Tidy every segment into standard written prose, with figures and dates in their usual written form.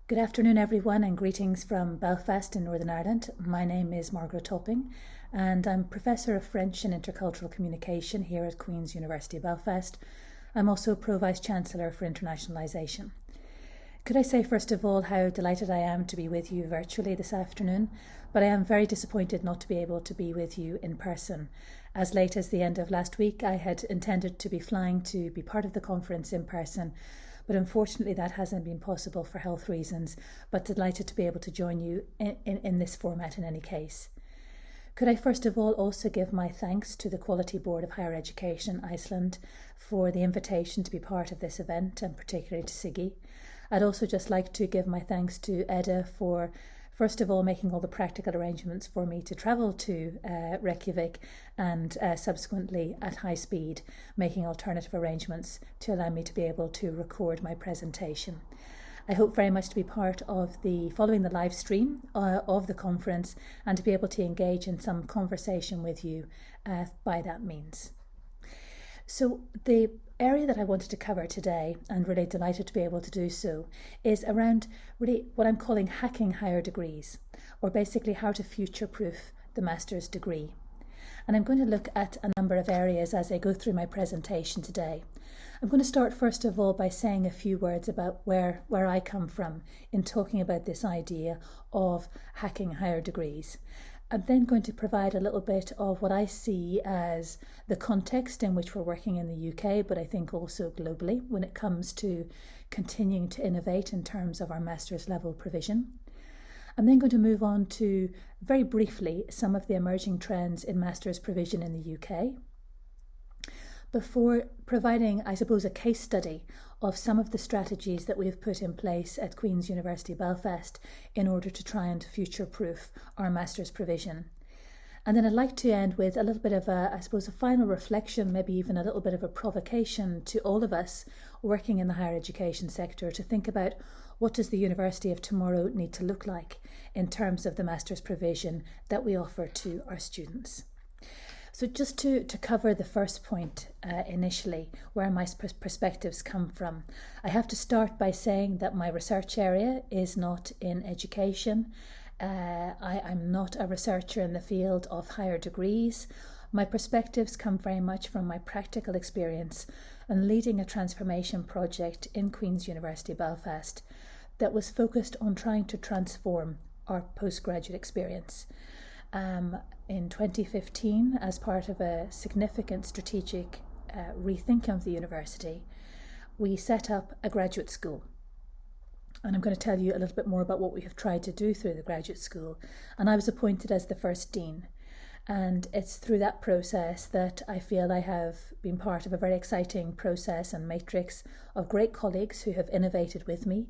Good afternoon, everyone, and greetings from Belfast in Northern Ireland. My name is Margaret, and I'm Professor of French and Intercultural Communication here at Queen's University Belfast. I'm also Pro Vice Chancellor for Internationalisation. Could I say, first of all, how delighted I am to be with you virtually this afternoon, but I am very disappointed not to be able to be with you in person. As late as the end of last week, I had intended to be flying to be part of the conference in person, but unfortunately that hasn't been possible for health reasons, but delighted to be able to join you in this format in any case. Could I first of all also give my thanks to the Quality Board of Higher Education Iceland for the invitation to be part of this event, and particularly to Siggy. I'd also just like to give my thanks to Edda for first of all making all the practical arrangements for me to travel to Reykjavik, and subsequently at high speed making alternative arrangements to allow me to be able to record my presentation. I hope very much to be part of following the live stream of the conference and to be able to engage in some conversation with you by that means. So the area that I wanted to cover today, and really delighted to be able to do so, is around really what I'm calling hacking higher degrees, or basically how to future-proof the master's degree. And I'm going to look at a number of areas as I go through my presentation today. I'm going to start first of all by saying a few words about where I come from in talking about this idea of hacking higher degrees. I'm then going to provide a little bit of what I see as the context in which we're working in the UK, but I think also globally when it comes to continuing to innovate in terms of our master's level provision. I'm then going to move on to, very briefly, some of the emerging trends in master's provision in the UK, before providing, I suppose, a case study of some of the strategies that we've put in place at Queen's University Belfast in order to try and future-proof our master's provision. And then I'd like to end with a little bit of a final reflection, maybe even a little bit of a provocation to all of us working in the higher education sector to think about what does the university of tomorrow need to look like in terms of the master's provision that we offer to our students. So just to cover the first point initially, where my perspectives come from, I have to start by saying that my research area is not in education. I'm not a researcher in the field of higher degrees. My perspectives come very much from my practical experience and leading a transformation project in Queen's University Belfast that was focused on trying to transform our postgraduate experience. In 2015, as part of a significant strategic rethink of the university, we set up a graduate school. And I'm going to tell you a little bit more about what we have tried to do through the graduate school. And I was appointed as the first dean. And it's through that process that I feel I have been part of a very exciting process and matrix of great colleagues who have innovated with me,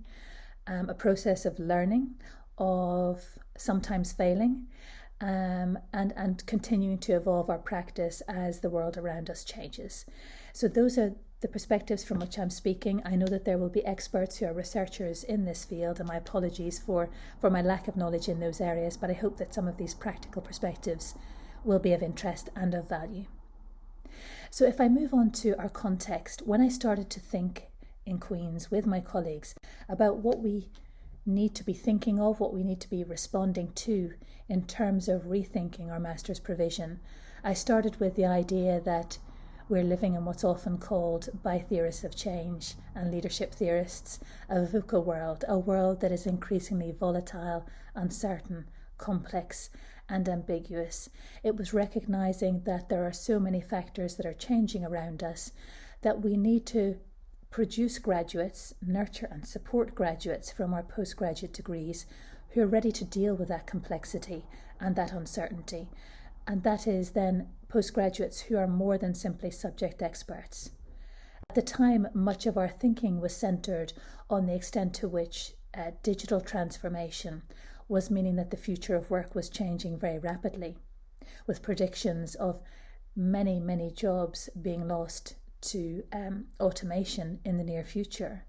a process of learning, of sometimes failing, and continuing to evolve our practice as the world around us changes. So those are the perspectives from which I'm speaking. I know that there will be experts who are researchers in this field, and my apologies for my lack of knowledge in those areas, but I hope that some of these practical perspectives will be of interest and of value. So if I move on to our context, when I started to think in Queen's with my colleagues about what we need to be thinking of, what we need to be responding to in terms of rethinking our master's provision, I started with the idea that we're living in what's often called by theorists of change and leadership theorists a VUCA world, a world that is increasingly volatile, uncertain, complex and ambiguous. It was recognising that there are so many factors that are changing around us that we need to produce graduates, nurture and support graduates from our postgraduate degrees who are ready to deal with that complexity and that uncertainty. And that is then postgraduates who are more than simply subject experts. At the time, much of our thinking was centred on the extent to which digital transformation was meaning that the future of work was changing very rapidly, with predictions of many, many jobs being lost to automation in the near future.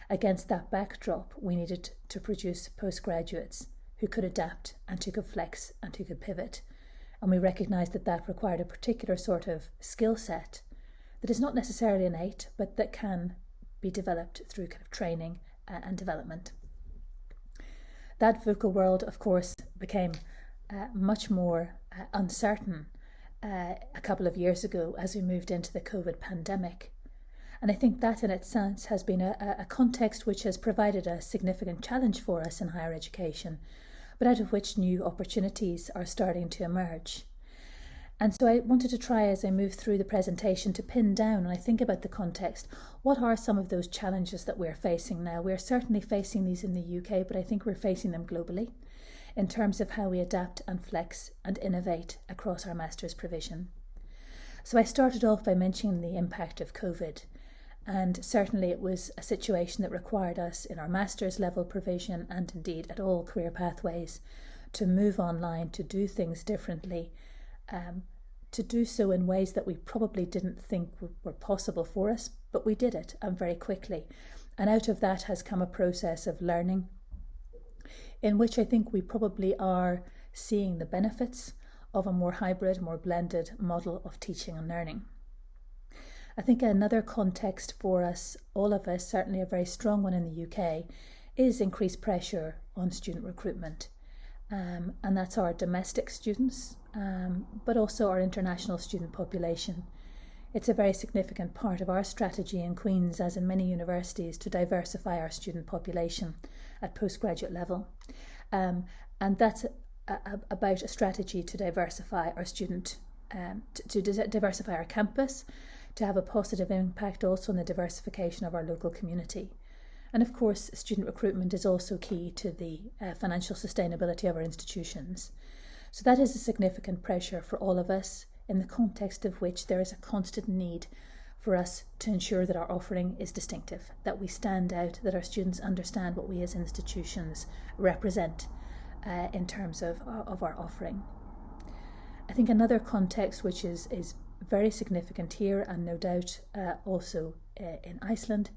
Against that backdrop, we needed to produce postgraduates who could adapt and who could flex and who could pivot. And we recognised that that required a particular sort of skill set that is not necessarily innate, but that can be developed through kind of training and development. That VUCA world, of course, became much more uncertain a couple of years ago as we moved into the COVID pandemic. And I think that in its sense has been a context which has provided a significant challenge for us in higher education, but out of which new opportunities are starting to emerge. And so I wanted to try, as I move through the presentation, to pin down, when I think about the context, what are some of those challenges that we're facing now? We're certainly facing these in the UK, but I think we're facing them globally in terms of how we adapt and flex and innovate across our master's provision. So I started off by mentioning the impact of COVID. And certainly it was a situation that required us in our master's level provision, and indeed at all career pathways, to move online, to do things differently, to do so in ways that we probably didn't think were possible for us, but we did it, and very quickly. And out of that has come a process of learning in which I think we probably are seeing the benefits of a more hybrid, more blended model of teaching and learning. I think another context for us, all of us, certainly a very strong one in the UK, is increased pressure on student recruitment. And that's our domestic students, but also our international student population. It's a very significant part of our strategy in Queen's, as in many universities, to diversify our student population at postgraduate level. And that's about a strategy to diversify our student, to diversify our campus, to have a positive impact also on the diversification of our local community. And of course, student recruitment is also key to the financial sustainability of our institutions. So that is a significant pressure for all of us, in the context of which there is a constant need for us to ensure that our offering is distinctive, that we stand out, that our students understand what we as institutions represent in terms of our offering. I think another context which is very significant here, and no doubt also in Iceland,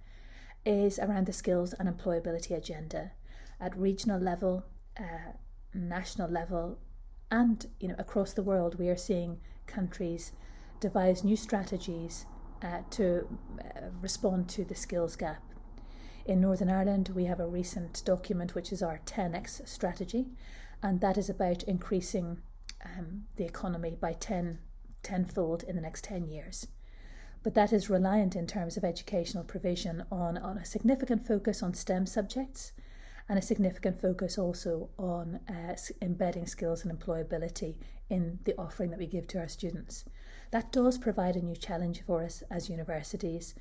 is around the skills and employability agenda at regional level, national level, and across the world. We are seeing countries devise new strategies to respond to the skills gap. In Northern Ireland, we have a recent document which is our 10x strategy, and that is about increasing the economy by tenfold in the next 10 years. But that is reliant in terms of educational provision on a significant focus on STEM subjects, and a significant focus also on embedding skills and employability in the offering that we give to our students. That does provide a new challenge for us as universities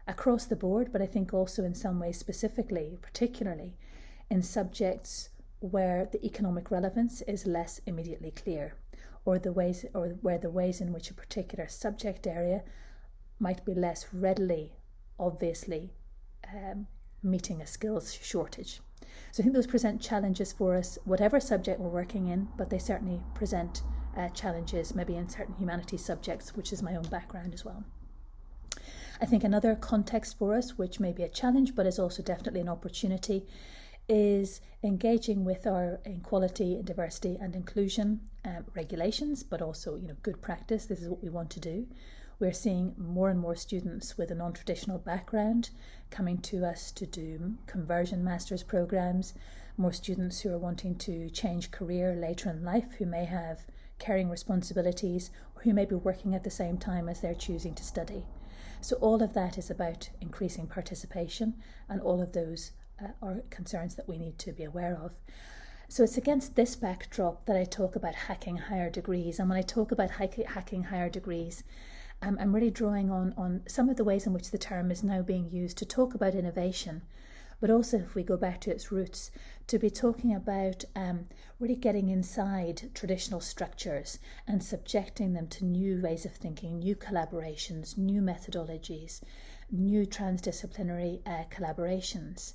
across the board, but I think also in some ways specifically, particularly in subjects where the economic relevance is less immediately clear, or where the ways in which a particular subject area might be less readily, obviously, meeting a skills shortage. So I think those present challenges for us, whatever subject we're working in, but they certainly present challenges maybe in certain humanities subjects, which is my own background as well. I think another context for us, which may be a challenge but is also definitely an opportunity, is engaging with our equality, diversity and inclusion regulations, but also good practice. This is what we want to do. We're seeing more and more students with a non-traditional background coming to us to do conversion master's programs, more students who are wanting to change career later in life, who may have caring responsibilities, or who may be working at the same time as they're choosing to study. So all of that is about increasing participation, and all of those are concerns that we need to be aware of. So it's against this backdrop that I talk about hacking higher degrees. And when I talk about hacking higher degrees, I'm really drawing on some of the ways in which the term is now being used to talk about innovation, but also, if we go back to its roots, to be talking about really getting inside traditional structures and subjecting them to new ways of thinking, new collaborations, new methodologies, new transdisciplinary collaborations.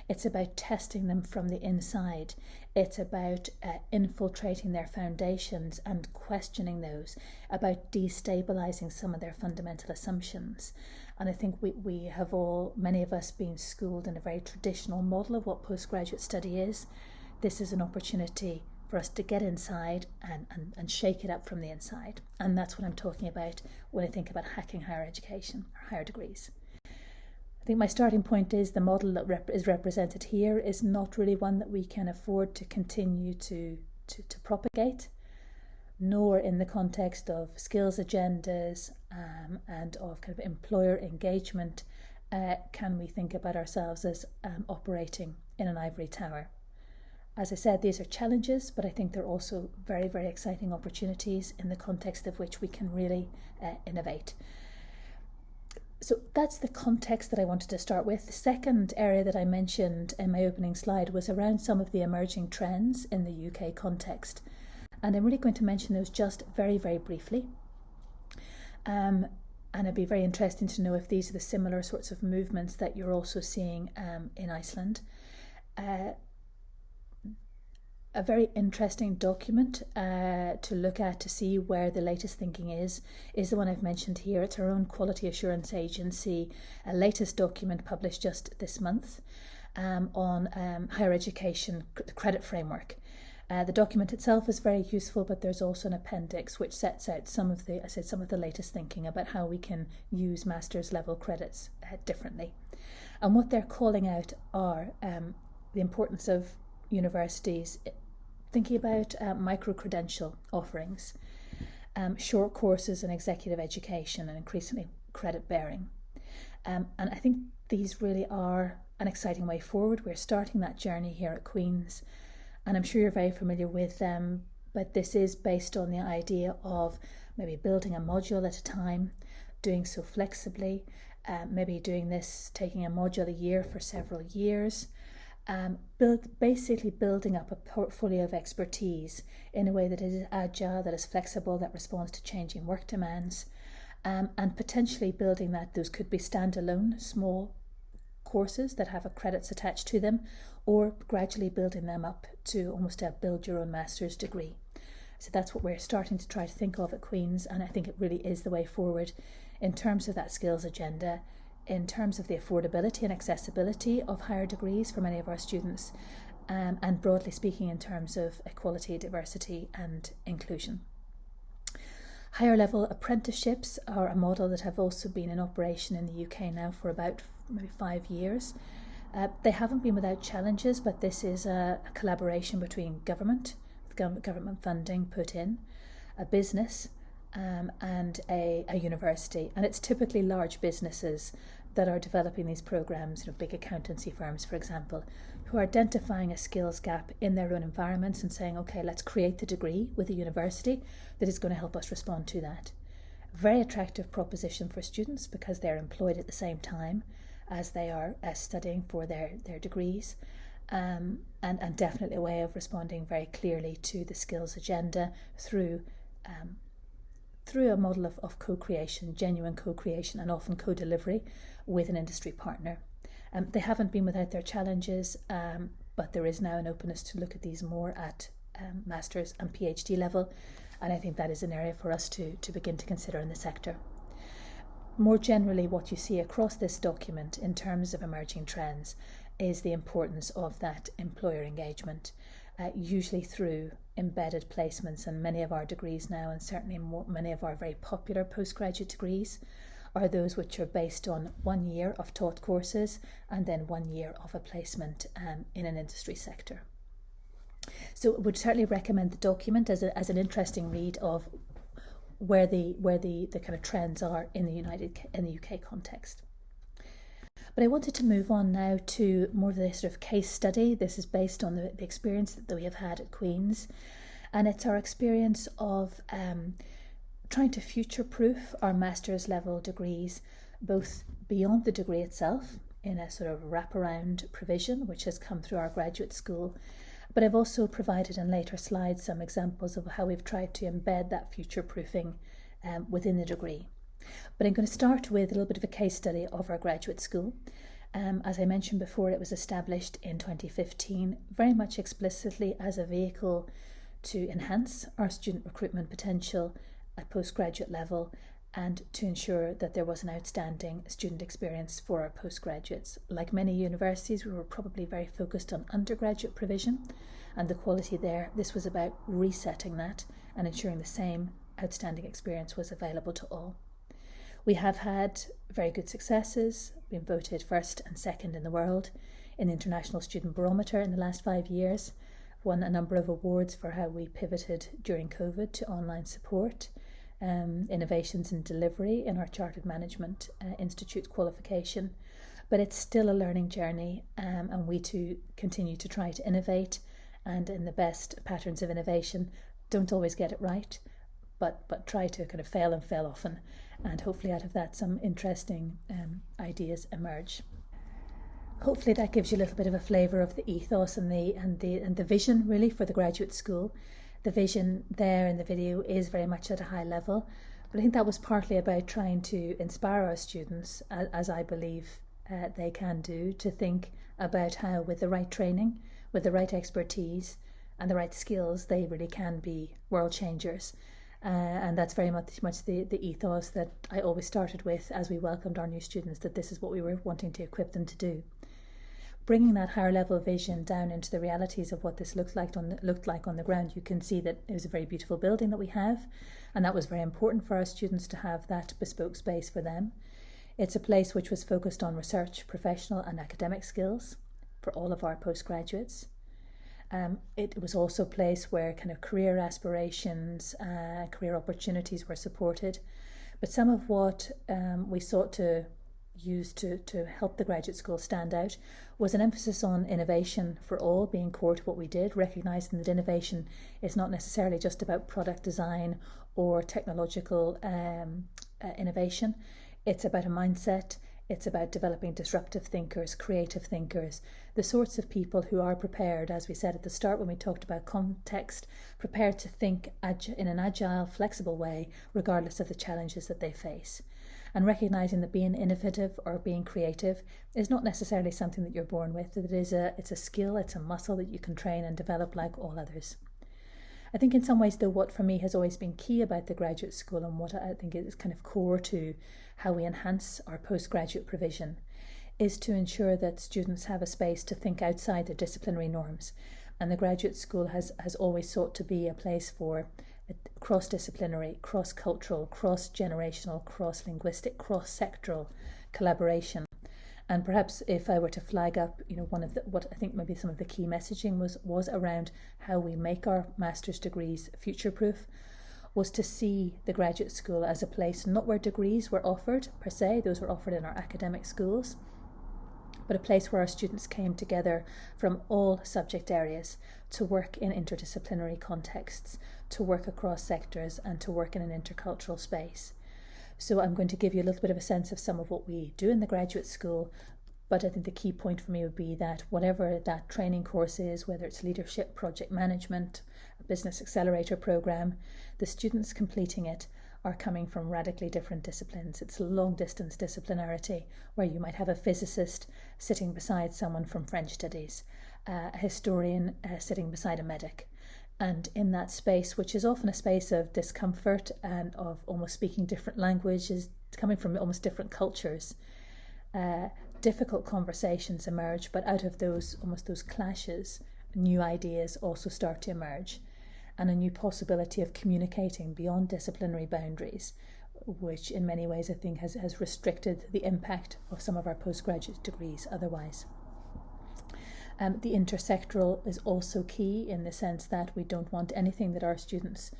It's about testing them from the inside. It's about infiltrating their foundations and questioning those, about destabilising some of their fundamental assumptions. And I think we have all, many of us, been schooled in a very traditional model of what postgraduate study is. This is an opportunity for us to get inside and shake it up from the inside. And that's what I'm talking about when I think about hacking higher education, or higher degrees. I think my starting point is the model that is represented here is not really one that we can afford to continue to propagate, nor in the context of skills agendas and of kind of employer engagement can we think about ourselves as operating in an ivory tower. As I said, these are challenges, but I think they're also very, very exciting opportunities in the context of which we can really innovate. So that's the context that I wanted to start with. The second area that I mentioned in my opening slide was around some of the emerging trends in the UK context. And I'm really going to mention those just very, very briefly. And it'd be very interesting to know if these are the similar sorts of movements that you're also seeing in Iceland. A very interesting document to look at to see where the latest thinking is the one I've mentioned here. It's our own Quality Assurance Agency, a latest document published just this month on higher education credit framework. The document itself is very useful, but there's also an appendix which sets out some of the latest thinking about how we can use master's level credits differently. And what they're calling out are the importance of universities thinking about micro-credential offerings, short courses in executive education, and increasingly credit bearing. And I think these really are an exciting way forward. We're starting that journey here at Queen's, and I'm sure you're very familiar with them, but this is based on the idea of maybe building a module at a time, doing so flexibly, maybe doing this, taking a module a year for several years, basically building up a portfolio of expertise in a way that is agile, that is flexible, that responds to changing work demands, and potentially building that those could be standalone small courses that have credits attached to them, or gradually building them up to almost a build your own master's degree. So that's what we're starting to try to think of at Queen's, and I think it really is the way forward in terms of that skills agenda, in terms of the affordability and accessibility of higher degrees for many of our students, and broadly speaking in terms of equality, diversity and inclusion. Higher level apprenticeships are a model that have also been in operation in the UK now for about maybe 5 years. They haven't been without challenges, but this is a collaboration between government funding put in, a business and a university. And it's typically large businesses that are developing these programs, big accountancy firms, for example, who are identifying a skills gap in their own environments and saying, okay, let's create the degree with a university that is going to help us respond to that. Very attractive proposition for students because they're employed at the same time as they are studying for their degrees, and definitely a way of responding very clearly to the skills agenda through a model of co-creation, genuine co-creation, and often co-delivery with an industry partner. They haven't been without their challenges, but there is now an openness to look at these more at master's and PhD level, and I think that is an area for us to begin to consider in the sector. More generally, what you see across this document in terms of emerging trends is the importance of that employer engagement, usually through embedded placements. And many of our degrees now, and certainly many of our very popular postgraduate degrees, are those which are based on 1 year of taught courses and then 1 year of a placement in an industry sector. So I would certainly recommend the document as an interesting read of where the kind of trends are in the UK context. But I wanted to move on now to more of the sort of case study. This is based on the experience that we have had at Queen's, and it's our experience of trying to future-proof our master's level degrees, both beyond the degree itself in a sort of wraparound provision which has come through our graduate school. But I've also provided in later slides some examples of how we've tried to embed that future-proofing within the degree. But I'm going to start with a little bit of a case study of our graduate school. As I mentioned before, it was established in 2015, very much explicitly as a vehicle to enhance our student recruitment potential at postgraduate level and to ensure that there was an outstanding student experience for our postgraduates. Like many universities, we were probably very focused on undergraduate provision and the quality there. This was about resetting that and ensuring the same outstanding experience was available to all. We have had very good successes, been voted first and second in the world in the International Student Barometer in the last 5 years, won a number of awards for how we pivoted during COVID to online support, innovations in delivery in our Chartered Management Institute qualification. But it's still a learning journey, and we too continue to try to innovate, and in the best patterns of innovation don't always get it right, but try to kind of fail and fail often, and hopefully out of that some interesting ideas emerge. Hopefully that gives you a little bit of a flavour of the ethos and the vision really for the graduate school. The vision there in the video is very much at a high level, but I think that was partly about trying to inspire our students, as I believe they can do, to think about how with the right training, with the right expertise and the right skills, they really can be world changers. And that's very much the ethos that I always started with as we welcomed our new students, that this is what we were wanting to equip them to do. Bringing that higher level vision down into the realities of what this looked like on the ground, you can see that it was a very beautiful building that we have, and that was very important for our students to have that bespoke space for them. It's a place which was focused on research, professional and academic skills for all of our postgraduates. It was also a place where kind of career aspirations, career opportunities were supported. But some of what we sought to use to help the graduate school stand out was an emphasis on innovation for all being core to what we did, recognising that innovation is not necessarily just about product design or technological innovation. It's about a mindset. It's about developing disruptive thinkers, creative thinkers, the sorts of people who are prepared, as we said at the start when we talked about context, prepared to think in an agile, flexible way, regardless of the challenges that they face. And recognising that being innovative or being creative is not necessarily something that you're born with. It's a skill, it's a muscle that you can train and develop like all others. I think in some ways, though, what for me has always been key about the graduate school and what I think is kind of core to how we enhance our postgraduate provision is to ensure that students have a space to think outside their disciplinary norms. And the graduate school has always sought to be a place for cross-disciplinary, cross-cultural, cross-generational, cross-linguistic, cross-sectoral collaboration. And perhaps if I were to flag up, what I think maybe some of the key messaging was around how we make our master's degrees future-proof, was to see the graduate school as a place not where degrees were offered per se, those were offered in our academic schools, but a place where our students came together from all subject areas to work in interdisciplinary contexts, to work across sectors and to work in an intercultural space. So I'm going to give you a little bit of a sense of some of what we do in the graduate school, but I think the key point for me would be that whatever that training course is, whether it's leadership, project management, a business accelerator program, the students completing it are coming from radically different disciplines. It's long distance disciplinarity, where you might have a physicist sitting beside someone from French studies, a historian sitting beside a medic. And in that space, which is often a space of discomfort and of almost speaking different languages, coming from almost different cultures, difficult conversations emerge, but out of those clashes, new ideas also start to emerge, and a new possibility of communicating beyond disciplinary boundaries, which in many ways I think has restricted the impact of some of our postgraduate degrees otherwise. The intersectoral is also key in the sense that we don't want anything that our students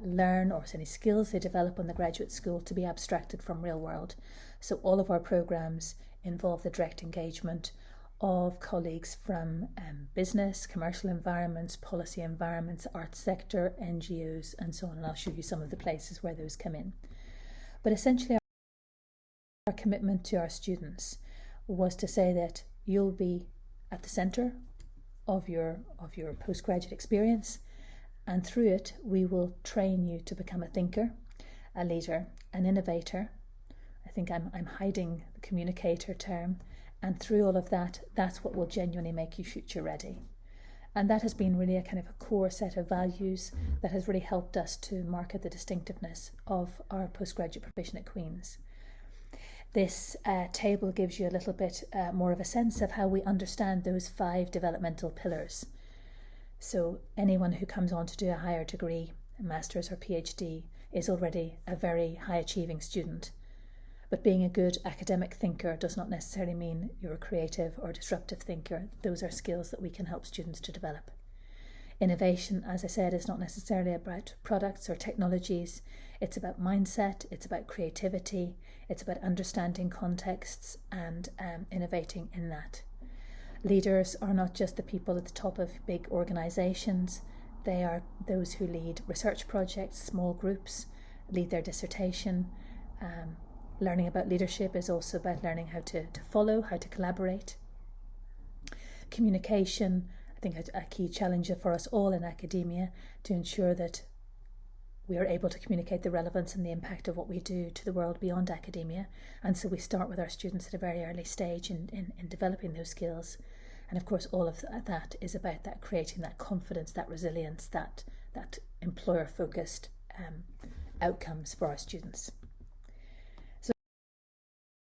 learn or any skills they develop in the graduate school to be abstracted from real world. So all of our programs involve the direct engagement of colleagues from business, commercial environments, policy environments, arts sector, NGOs, and so on. And I'll show you some of the places where those come in. But essentially, our commitment to our students was to say that you'll be at the centre of your postgraduate experience, and through it we will train you to become a thinker, a leader, an innovator. I think I'm hiding the communicator term, and through all of that, that's what will genuinely make you future ready. And that has been really a kind of a core set of values that has really helped us to market the distinctiveness of our postgraduate provision at Queen's. This table gives you a little bit more of a sense of how we understand those 5 developmental pillars. So anyone who comes on to do a higher degree, a master's or PhD, is already a very high achieving student. But being a good academic thinker does not necessarily mean you're a creative or disruptive thinker. Those are skills that we can help students to develop. Innovation, as I said, is not necessarily about products or technologies. It's about mindset, it's about creativity, it's about understanding contexts and innovating in that. Leaders are not just the people at the top of big organisations. They are those who lead research projects, small groups, lead their dissertation. Learning about leadership is also about learning how to follow, how to collaborate. Communication, I think a key challenge for us all in academia, to ensure that we are able to communicate the relevance and the impact of what we do to the world beyond academia. And so we start with our students at a very early stage in developing those skills. And of course, all of that is about that creating that confidence, that resilience, that employer-focused outcomes for our students. So,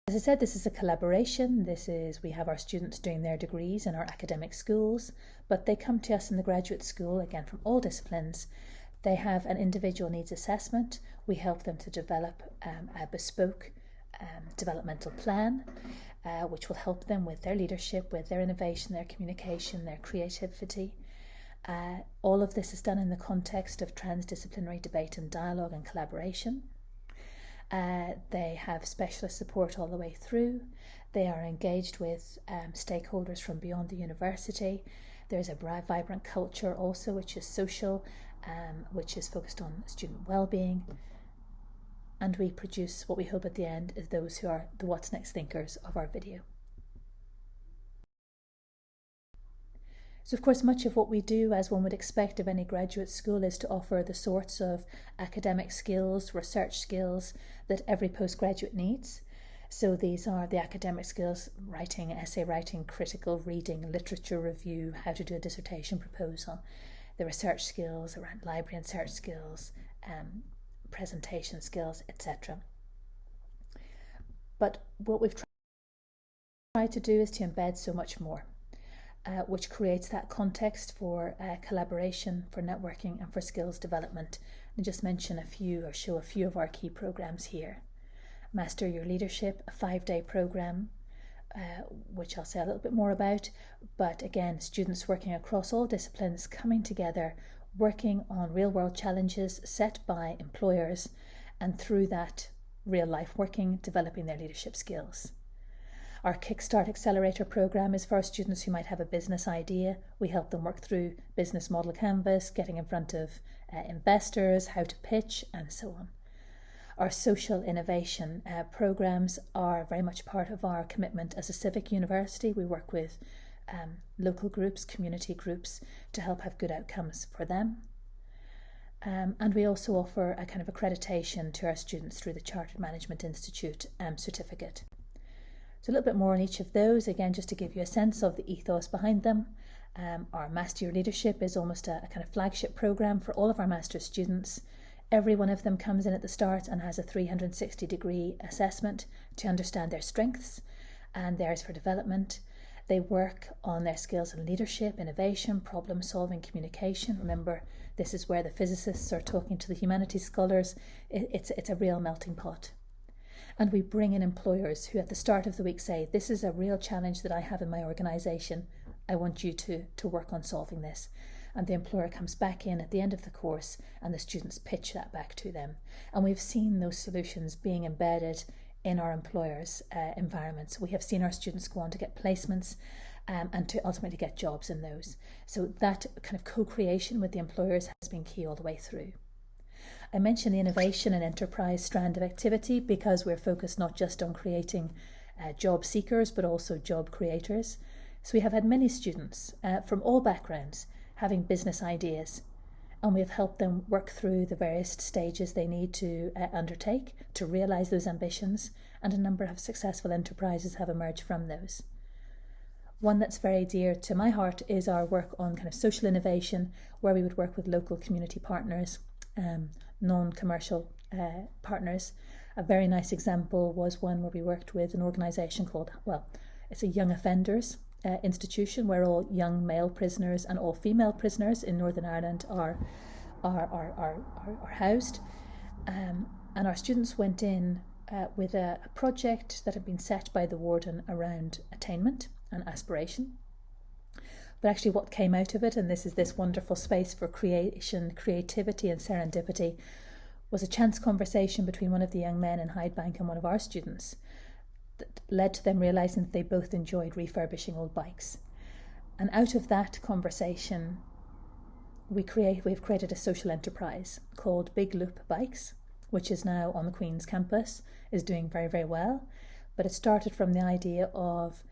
as I said, this is a collaboration. We have our students doing their degrees in our academic schools, but they come to us in the graduate school, again, from all disciplines. They have an individual needs assessment. We help them to develop a bespoke developmental plan, which will help them with their leadership, with their innovation, their communication, their creativity. All of this is done in the context of transdisciplinary debate and dialogue and collaboration. They have specialist support all the way through. They are engaged with stakeholders from beyond the university. There's a vibrant culture also, which is social, which is focused on student well-being. And we produce what we hope at the end is those who are the what's next thinkers of our video. So of course, much of what we do, as one would expect of any graduate school, is to offer the sorts of academic skills, research skills that every postgraduate needs. So these are the academic skills: writing, essay writing, critical reading, literature review, how to do a dissertation proposal, the research skills around library and search skills, presentation skills, etc. But what we've tried to do is to embed so much more, which creates that context for collaboration, for networking, and for skills development. And just mention a few, or show a few of our key programs here. Master Your Leadership, a 5-day program, which I'll say a little bit more about. But again, students working across all disciplines, coming together, working on real-world challenges set by employers, and through that real-life working, developing their leadership skills. Our Kickstart Accelerator program is for our students who might have a business idea. We help them work through business model canvas, getting in front of investors, how to pitch, and so on. Our social innovation programs are very much part of our commitment as a civic university. We work with local groups, community groups, to help have good outcomes for them. And we also offer a kind of accreditation to our students through the Chartered Management Institute certificate. So a little bit more on each of those, again, just to give you a sense of the ethos behind them. Our Master Your Leadership is almost a kind of flagship program for all of our master's students. Every one of them comes in at the start and has a 360-degree assessment to understand their strengths and theirs for development. They work on their skills in leadership, innovation, problem-solving, communication. Remember, this is where the physicists are talking to the humanities scholars. It's a real melting pot. And we bring in employers who at the start of the week say, this is a real challenge that I have in my organisation. I want you to work on solving this. And the employer comes back in at the end of the course and the students pitch that back to them. And we've seen those solutions being embedded in our employers' environments. We have seen our students go on to get placements and to ultimately get jobs in those. So that kind of co-creation with the employers has been key all the way through. I mentioned the innovation and enterprise strand of activity because we're focused not just on creating job seekers, but also job creators. So we have had many students from all backgrounds having business ideas, and we have helped them work through the various stages they need to undertake to realise those ambitions, and a number of successful enterprises have emerged from those. One that's very dear to my heart is our work on kind of social innovation, where we would work with local community partners, non-commercial partners. A very nice example was one where we worked with an organisation called, it's a young offenders institution where all young male prisoners and all female prisoners in Northern Ireland are housed. And our students went in with a project that had been set by the warden around attainment and aspiration. But actually what came out of it, and this is this wonderful space for creation, creativity and serendipity, was a chance conversation between one of the young men in Hyde Bank and one of our students that led to them realising that they both enjoyed refurbishing old bikes. And out of that conversation, we've created a social enterprise called Big Loop Bikes, which is now on the Queen's campus, is doing very, very well. But it started from the idea of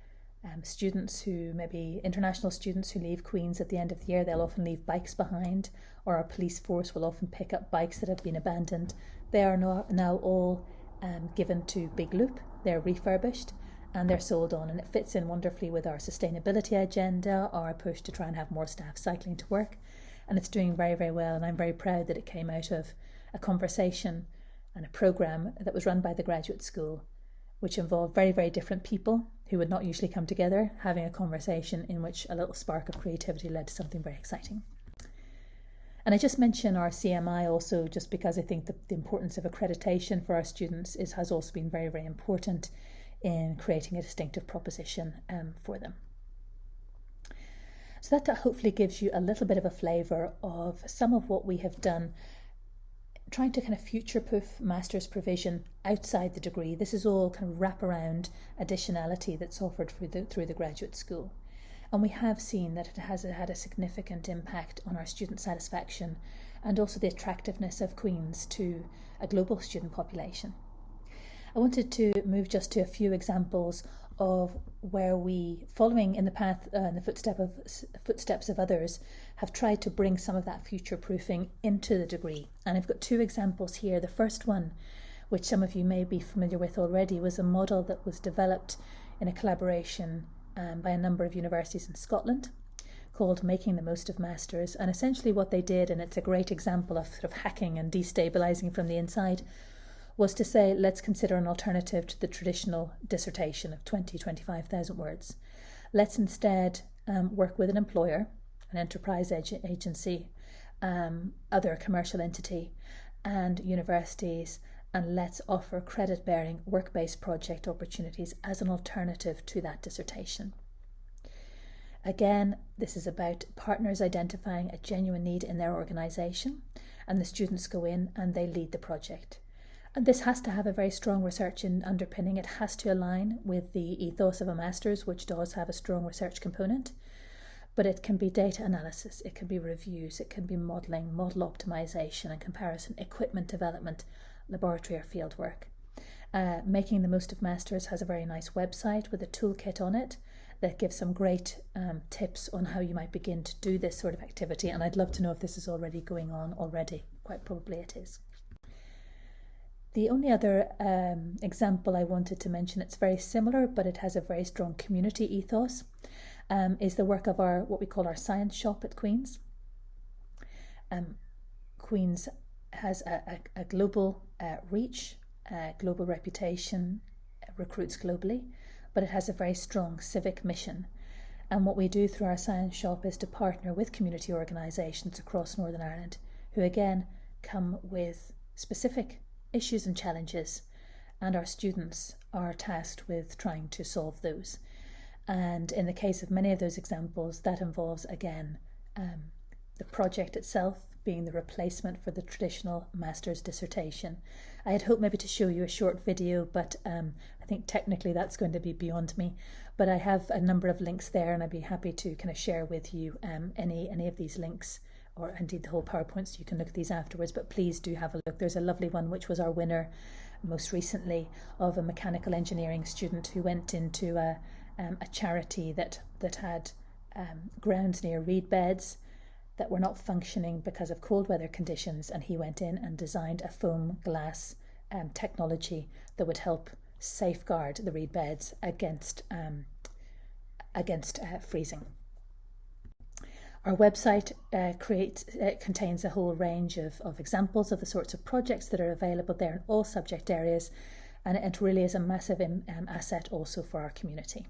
students who, maybe international students who leave Queen's at the end of the year, they'll often leave bikes behind, or our police force will often pick up bikes that have been abandoned. They are now all given to Big Loop. They're refurbished and they're sold on, and it fits in wonderfully with our sustainability agenda, our push to try and have more staff cycling to work, and it's doing very, very well. And I'm very proud that it came out of a conversation and a programme that was run by the graduate school, which involved very, very different people who would not usually come together, having a conversation in which a little spark of creativity led to something very exciting. And I just mention our CMI also just because I think the importance of accreditation for our students has also been very, very important in creating a distinctive proposition for them. So that hopefully gives you a little bit of a flavour of some of what we have done, trying to kind of future-proof master's provision outside the degree. This is all kind of wraparound additionality that's offered through the graduate school. And we have seen that it has had a significant impact on our student satisfaction and also the attractiveness of Queen's to a global student population. I wanted to move just to a few examples of where we, following in the path and the footsteps of others, have tried to bring some of that future-proofing into the degree. And I've got two examples here. The first one, which some of you may be familiar with already, was a model that was developed in a collaboration by a number of universities in Scotland called Making the Most of Masters. And essentially what they did, and it's a great example of sort of hacking and destabilising from the inside, was to say, let's consider an alternative to the traditional dissertation of 25,000 words. Let's instead work with an employer, an enterprise agency, other commercial entity, and universities, and let's offer credit-bearing work-based project opportunities as an alternative to that dissertation. Again, this is about partners identifying a genuine need in their organisation, and the students go in and they lead the project. And this has to have a very strong research underpinning. It has to align with the ethos of a master's, which does have a strong research component. But it can be data analysis, it can be reviews, it can be modelling, model optimisation and comparison, equipment development, laboratory or field work. Making the Most of Masters has a very nice website with a toolkit on it that gives some great tips on how you might begin to do this sort of activity. And I'd love to know if this is already going on already. Quite probably it is. The only other example I wanted to mention, it's very similar, but it has a very strong community ethos, is the work of what we call our science shop at Queen's. Queen's has a global reach, global reputation, recruits globally, but it has a very strong civic mission. And what we do through our science shop is to partner with community organisations across Northern Ireland who again come with specific issues and challenges, and our students are tasked with trying to solve those. And in the case of many of those examples, that involves again the project itself being the replacement for the traditional master's dissertation. I had hoped maybe to show you a short video, but I think technically that's going to be beyond me. But I have a number of links there, and I'd be happy to kind of share with you any of these links, or indeed the whole PowerPoint, so you can look at these afterwards. But please do have a look. There's a lovely one which was our winner most recently, of a mechanical engineering student who went into a charity that had grounds near reed beds that were not functioning because of cold weather conditions, and he went in and designed a foam glass technology that would help safeguard the reed beds against freezing. Our website contains a whole range of examples of the sorts of projects that are available there in all subject areas, and it really is a massive asset also for our community.